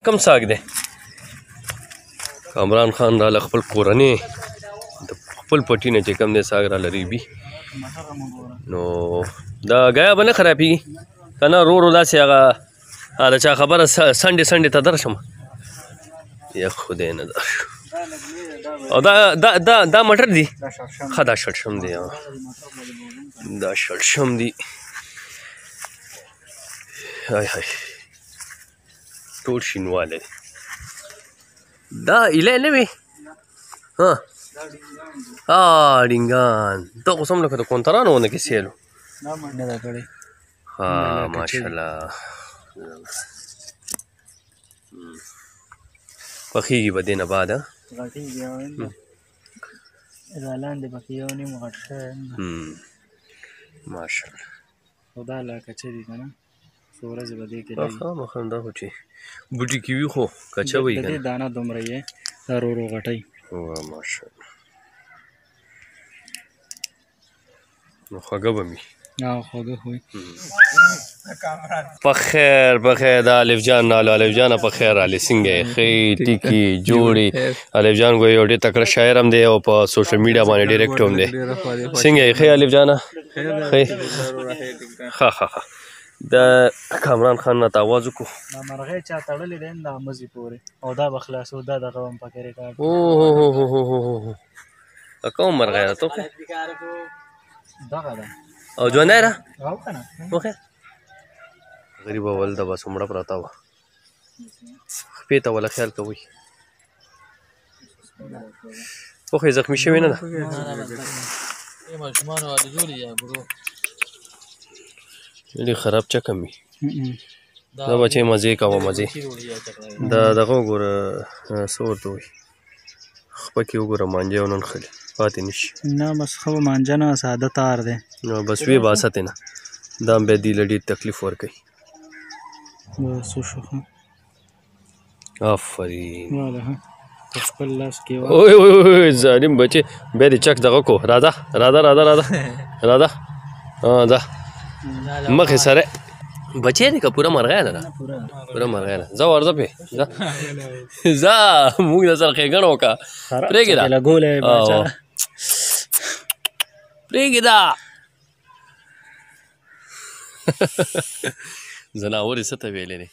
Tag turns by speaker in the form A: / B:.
A: کم ساګ دی کامران خان راله خپل کورنۍ د خپل پټي نه چې کم دی ساګ راله ریبي نو دا ګیا به نه خرابېږي که نه ورو ورو داسې هغه د چا خبره سنډې ته درشم یا خدای نه در شو او دا مټر دي ښه دا شړشم دی دا شړشم دي های های ټول شینوالی دی دا ایلی نه وي ډینګان دا خو سم لکه د کونترانو غوندې کې سیل و ماشاءالله پخېږي به دې نه بعد ماشاءالله خامخا دا خو چې بوټي کې وي خو کچه وي که نه
B: دانه دومره یې دا ورو ورو غټوي
A: ماشاءالله نو خوږه به مي
B: خوږه خو
A: په خیر د الف جان نالو الف جانه په خیر رالې څنګه یې ښې ټیکي جوړې الف جان ګویا یو ډېر تکړه شاعر هم دی او په سوشل میډیا باندې ډایرکټ هم دی څنګه یې ښې الف جانه ښې ښه د کامران خان نه ته آواز وکړو
B: دا مرغۍ چا تړلې دی دا مزي پورې او دا به خلاصو دا دغه هم پکې ریکارډ
A: کوم مرغۍ ده توخې
B: دغه ده
A: او ژوندی ده
B: او که نه
A: وخې غریبه ولده بس مړه پرته وه خپې ته وله خیال کوئ وخې زخمي شوې نه ده ډېر خراب چکم وي دا بچې مزې کوه مزې دا دغه وګوره څه ورته وایي خپه کې وګوره مانجې او نن خلي پاتې نه شي
B: نه بس ښه مانجه نه ساده تار دی
A: نو بس ویې باسه ترې نه دا هم بیا دې له ډېر تکلیف ورکوي آفرین
B: خپل لاس کې
A: ظالم بچې بیا دې چک دغه کو راځه دا مخې سره بچی دی که پوره مرغی ده پوره مرغی ده ځه ورځه پې ځه موږ د سره ښېګڼه وکړه پرېږده پرېږده ځناور یې څه ته ویلی دی